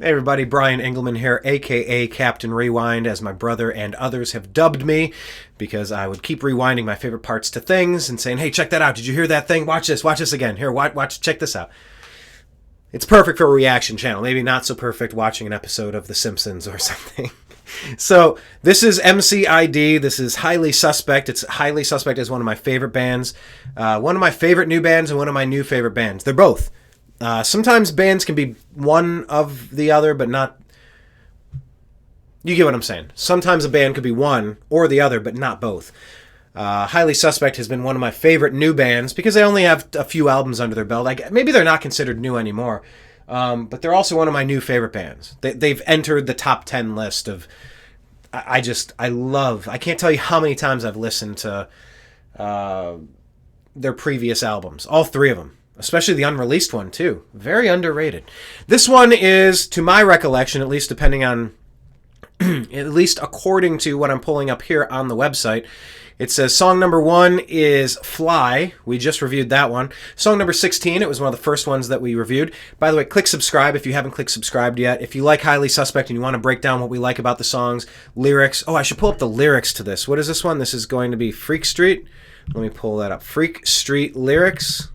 Hey everybody, Brian Engelman here, aka Captain Rewind, as my brother and others have dubbed me, because I would keep rewinding my favorite parts to things and saying, hey, check that out, did you hear that thing? Watch this again. Here, watch, check this out. It's perfect for a reaction channel, maybe not so perfect watching an episode of The Simpsons or something. So, this is MCID, this is Highly Suspect. It's Highly Suspect is one of my favorite bands, one of my favorite new bands, and one of my new favorite bands. They're both. Sometimes bands can be one of the other, but not... You get what I'm saying. Sometimes a band could be one or the other, but not both. Highly Suspect has been one of my favorite new bands because they only have a few albums under their belt. Maybe they're not considered new anymore, but they're also one of my new favorite bands. They've entered the top 10 list of... I can't tell you how many times I've listened to their previous albums. All three of them. Especially the unreleased one, too. Very underrated. This one is, to my recollection, at least depending on... at least according to what I'm pulling up here on the website, it says song number 1 is Fly. We just reviewed that one. Song number 16, it was one of the first ones that we reviewed. By the way, click subscribe if you haven't clicked subscribed yet. If you like Highly Suspect and you want to break down what we like about the songs, lyrics... Oh, I should pull up the lyrics to this. What is this one? This is going to be Freakstreet. Let me pull that up. Freakstreet lyrics.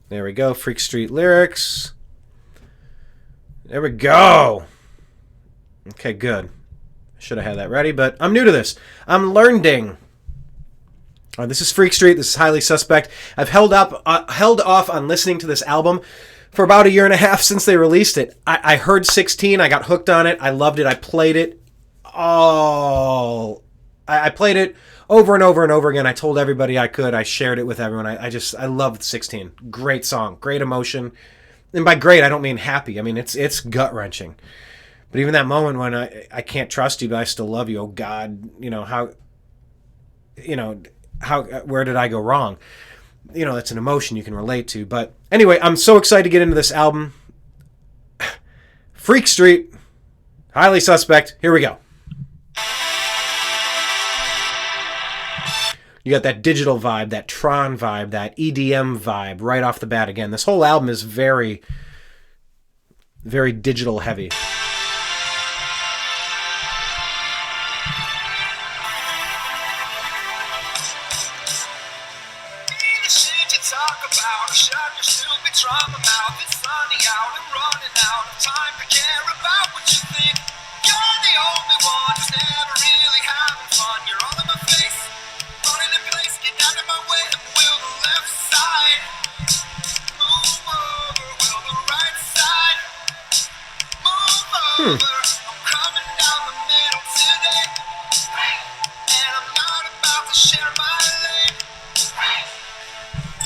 There we go, Freakstreet lyrics. There we go. Okay, good. Should have had that ready, but I'm new to this. I'm learning. This is Freakstreet. This is Highly Suspect. I've held off on listening to this album for about a year and a half since they released it. I heard 16. I got hooked on it. I loved it. I played it. I played it over and over and over again. I told everybody I could. I shared it with everyone. I loved 16. Great song. Great emotion. And by great, I don't mean happy. I mean, it's gut-wrenching. But even that moment when I can't trust you, but I still love you. Oh, God, where did I go wrong? That's an emotion you can relate to. But anyway, I'm so excited to get into this album. Freakstreet, Highly Suspect. Here we go. You got that digital vibe, that Tron vibe, that EDM vibe right off the bat again. This whole album is very, very digital heavy.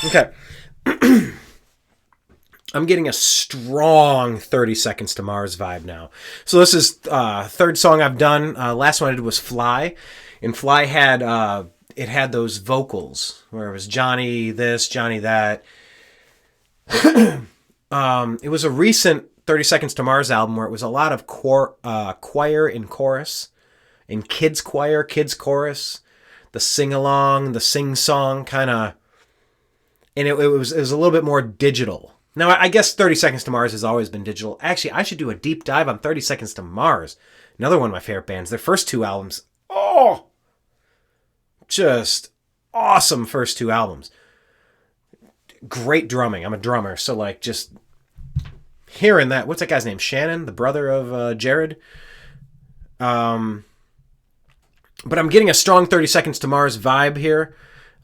Okay. I'm getting a strong 30 Seconds to Mars vibe now. So this is third song I've done. Last one I did was Fly. And Fly had it had those vocals where it was Johnny this, Johnny that. It was a recent 30 Seconds to Mars album where it was a lot of choir and chorus. And kids choir, kids chorus. The sing-along, the sing-song kind of... And it was a little bit more digital. Now, I guess 30 Seconds to Mars has always been digital. Actually, I should do a deep dive on 30 Seconds to Mars. Another one of my favorite bands. Their first two albums. Oh! Just awesome first two albums. Great drumming. I'm a drummer, so just hearing that. What's that guy's name? Shannon, the brother of Jared? But I'm getting a strong 30 Seconds to Mars vibe here.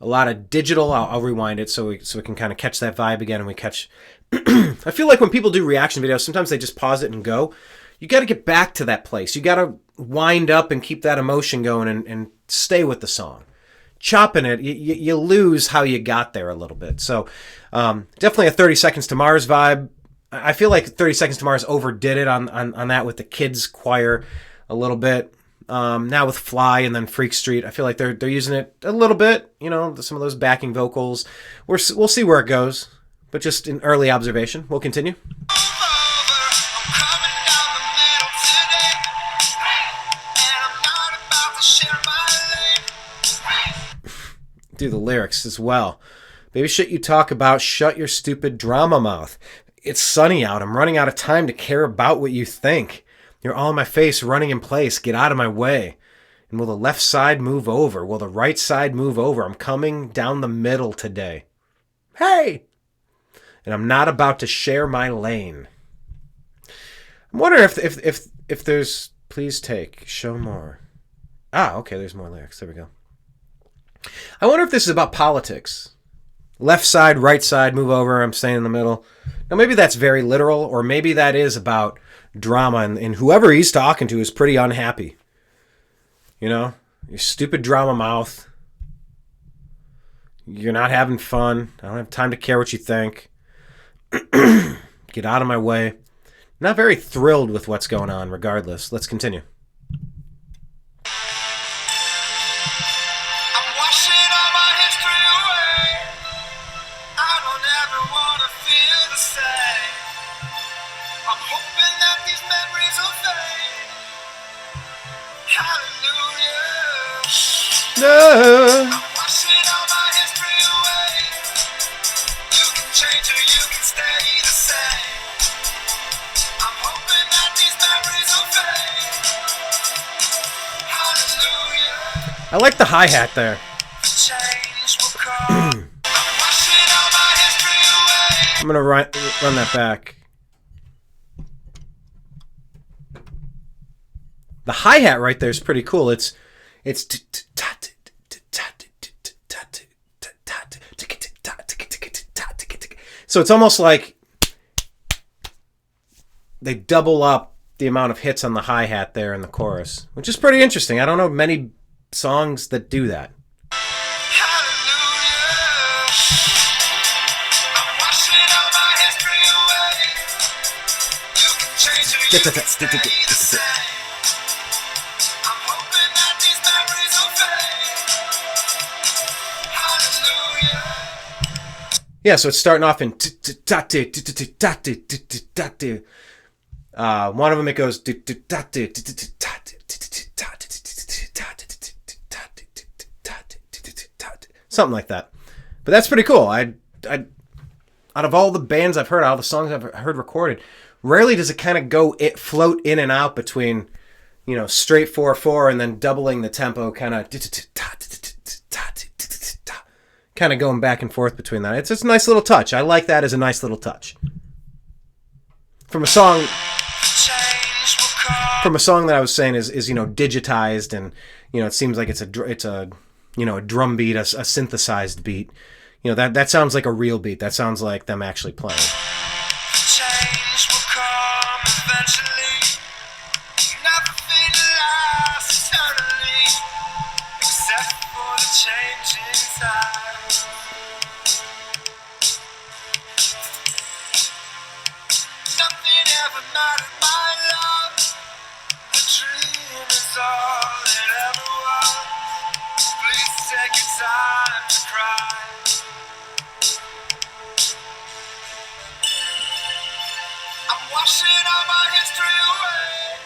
A lot of digital. I'll rewind it so we can kind of catch that vibe again, and we catch... I feel like when people do reaction videos, sometimes they just pause it and go. You got to get back to that place. You got to wind up and keep that emotion going and stay with the song. Chopping it, you lose how you got there a little bit. So definitely a 30 Seconds to Mars vibe. I feel like 30 Seconds to Mars overdid it on that with the kids choir a little bit. Now with Fly and then Freakstreet, I feel like they're using it a little bit. Some of those backing vocals. We'll see where it goes, but just an early observation. We'll continue. Do the lyrics as well. Baby shit you talk about, shut your stupid drama mouth. It's sunny out. I'm running out of time to care about what you think. You're all in my face, running in place. Get out of my way. And will the left side move over? Will the right side move over? I'm coming down the middle today. Hey! And I'm not about to share my lane. I'm wondering if there's... Please take. Show more. Okay, there's more lyrics. There we go. I wonder if this is about politics. Left side, right side, move over, I'm staying in the middle. Now, maybe that's very literal, or maybe that is about drama, and whoever he's talking to is pretty unhappy. You know? Your stupid drama mouth. You're not having fun. I don't have time to care what you think. Get out of my way. Not very thrilled with what's going on, regardless. Let's continue. No. I'm washing all my history away. You can change or you can stay the same. I'm hoping that these memories will fade. Hallelujah. I like the hi-hat there. Change will come. I'm washing all my history away. I'm gonna run that back. The hi-hat right there is pretty cool. It's so it's almost like they double up the amount of hits on the hi-hat there in the chorus, which is pretty interesting. I don't know many songs that do that. Yeah, so it's starting off in one of them it goes something like that. But that's pretty cool. I out of all the bands I've heard, all the songs I've heard recorded, rarely does it kind of float in and out between, you know, straight 4/4 and then doubling the tempo, kind of going back and forth between that. It's a nice little touch. I like that as a nice little touch. From a song that I was saying is you know, digitized, and you know, it seems like it's a you know, a drum beat, a synthesized beat. You know, that sounds like a real beat. That sounds like them actually playing. Change will come eventually. Nothing lasts eternally, except for the changing time. Nothing ever mattered, my love. A dream is all it ever was. Please take your time to cry. I'm washing all my history away.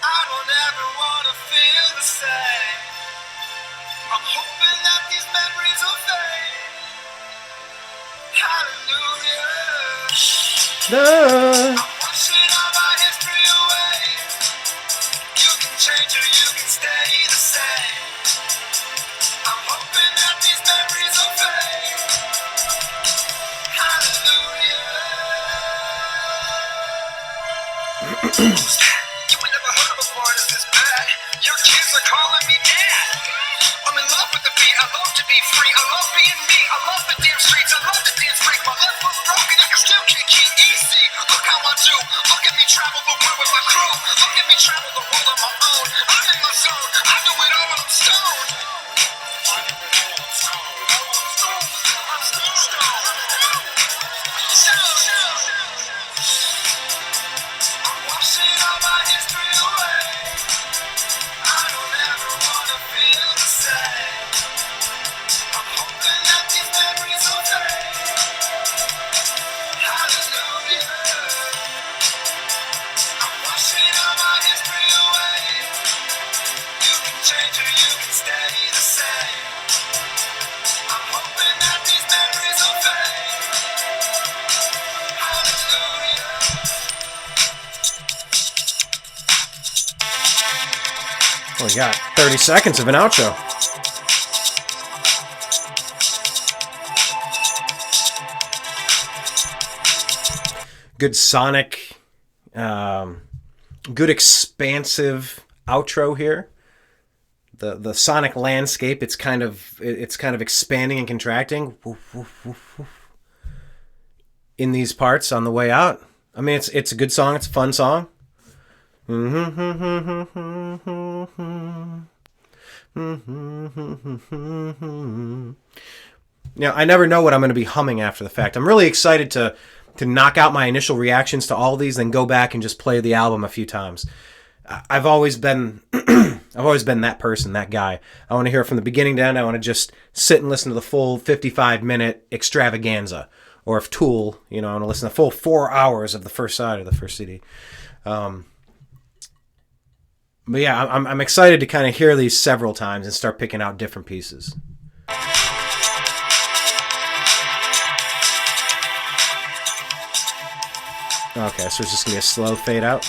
I don't ever want to feel the same. I'm hoping that these memories will fade. Hallelujah. I'm washing all my history away. You can change or you can stay the same. I'm hoping that these memories will fade. Hallelujah. You ain't never heard of a part of this bad. Your kids are calling me dad. I'm in love with the beat. I love to be free. I love being me. I love the damn streets. I love the dance break. My left foot's broken. I can still kick it easy. Look how I do. Look at me travel the world with my crew. Look at me travel the world on my own. I'm in my zone. I do it all when I'm stoned. I'm washing all my history away. I don't ever want to feel the same. I'm hoping that these memories We got 30 seconds of an outro. Good sonic, good expansive outro here. The sonic landscape, it's kind of expanding and contracting in these parts on the way out. I mean, it's a good song. It's a fun song. Now, I never know what I'm going to be humming after the fact. I'm really excited to knock out my initial reactions to all these, then go back and just play the album a few times. I've always been that person, that guy. I want to hear it from the beginning to end. I want to just sit and listen to the full 55-minute extravaganza. Or if Tool, I want to listen to the full 4 hours of the first side of the first CD. But yeah, I'm excited to kind of hear these several times and start picking out different pieces. Okay, so it's just going to be a slow fade out.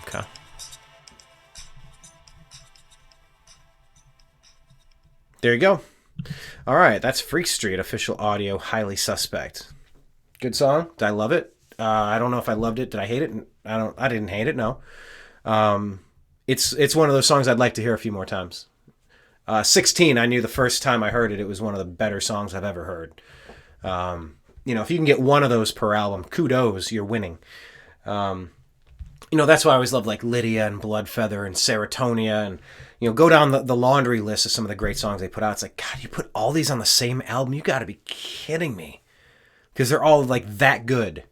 Okay. There you go. All right, that's Freakstreet official audio, Highly Suspect. Good song. Did I love it? I don't know if I loved it. Did I hate it? I didn't hate it. No. It's one of those songs I'd like to hear a few more times. 16, I knew the first time I heard it, it was one of the better songs I've ever heard. If you can get one of those per album, kudos, you're winning. That's why I always love like Lydia and Bloodfeather and Serotonia and, go down the laundry list of some of the great songs they put out. It's like, God, you put all these on the same album? You got to be kidding me. Because they're all like that good.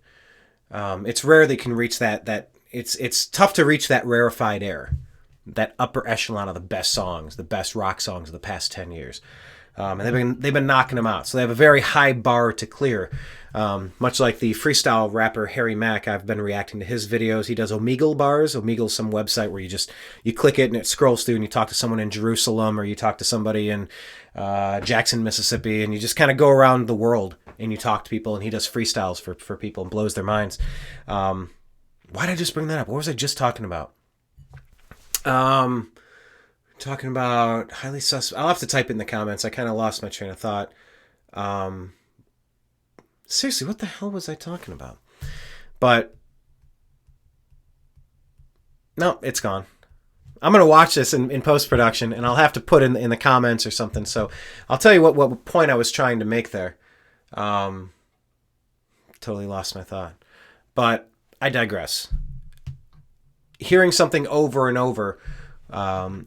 It's rare they can reach that it's tough to reach that rarefied air, that upper echelon of the best songs, the best rock songs of the past 10 years. And they've been knocking them out. So they have a very high bar to clear. Much like the freestyle rapper Harry Mack, I've been reacting to his videos. He does Omegle bars. Omegle's some website where you click it and it scrolls through and you talk to someone in Jerusalem or you talk to somebody in Jackson, Mississippi, and you just kind of go around the world and you talk to people, and he does freestyles for people and blows their minds. Why did I just bring that up? What was I just talking about? Talking about Highly Suspect. I'll have to type it in the comments. I kind of lost my train of thought. Seriously, what the hell was I talking about? But no, it's gone. I'm going to watch this in post-production, and I'll have to put in the comments or something. So I'll tell you what point I was trying to make there. Totally lost my thought. But I digress. Hearing something over and over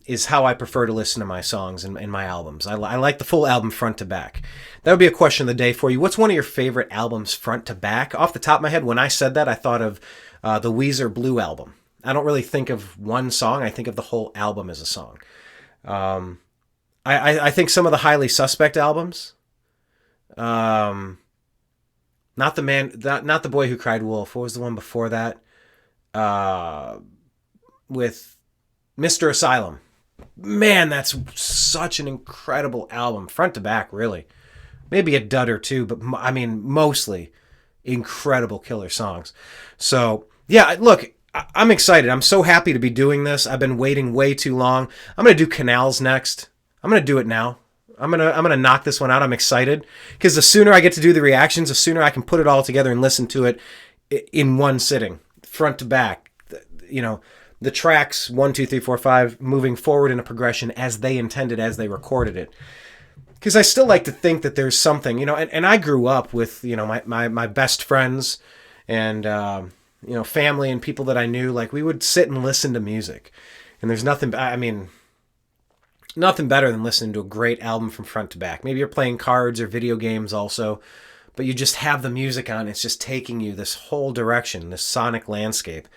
is how I prefer to listen to my songs and my albums. I like the full album front to back. That would be a question of the day for you. What's one of your favorite albums front to back? Off the top of my head, when I said that, I thought of the Weezer Blue album. I don't really think of one song. I think of the whole album as a song. I think some of the Highly Suspect albums, not the Boy Who Cried Wolf. What was the one before that? With Mr. Asylum. Man, that's such an incredible album, front to back, really. Maybe a dud or two, but I mean, mostly incredible killer songs. So, yeah, look, I'm excited. I'm so happy to be doing this. I've been waiting way too long. I'm going to do Canals next. I'm going to do it now. I'm gonna knock this one out. I'm excited because the sooner I get to do the reactions, the sooner I can put it all together and listen to it in one sitting, front to back. The tracks 1, 2, 3, 4, 5 moving forward in a progression as they intended, as they recorded it. Because I still like to think that there's something, and I grew up with my best friends and family and people that I knew. Like, we would sit and listen to music, and there's nothing. I mean, nothing better than listening to a great album from front to back. Maybe you're playing cards or video games also, but you just have the music on. It's just taking you this whole direction, this sonic landscape.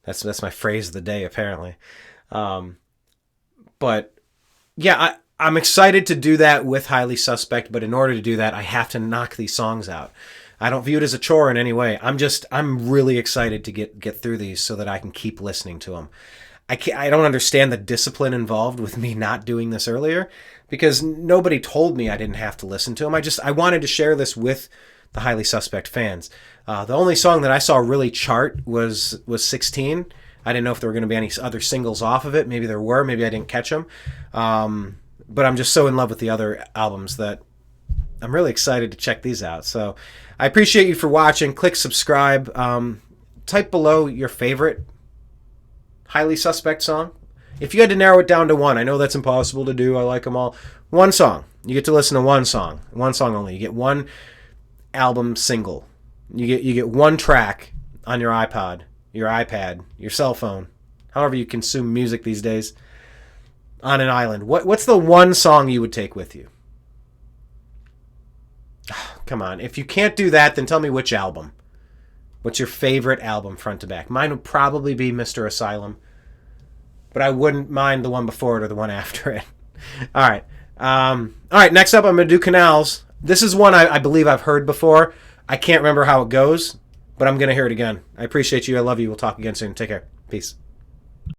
That's my phrase of the day, apparently. But yeah, I'm excited to do that with Highly Suspect, but in order to do that, I have to knock these songs out. I don't view it as a chore in any way. I'm really excited to get through these so that I can keep listening to them. I don't understand the discipline involved with me not doing this earlier, because nobody told me I didn't have to listen to them. I wanted to share this with the Highly Suspect fans. The only song that I saw really chart was 16. I didn't know if there were going to be any other singles off of it. Maybe there were. Maybe I didn't catch them. But I'm just so in love with the other albums that I'm really excited to check these out. So I appreciate you for watching. Click subscribe. Type below your favorite Highly Suspect song. If you had to narrow it down to one, I know that's impossible to do. I like them all. One song. You get to listen to one song only. You get one album single. You get one track on your iPod, your iPad, your cell phone, however you consume music these days, on an island. What's the one song you would take with you? Come on. If you can't do that, then tell me which album. What's your favorite album front to back? Mine would probably be Mr. Asylum, but I wouldn't mind the one before it or the one after it. All right. Next up, I'm going to do Canals. This is one I believe I've heard before. I can't remember how it goes, but I'm going to hear it again. I appreciate you. I love you. We'll talk again soon. Take care. Peace.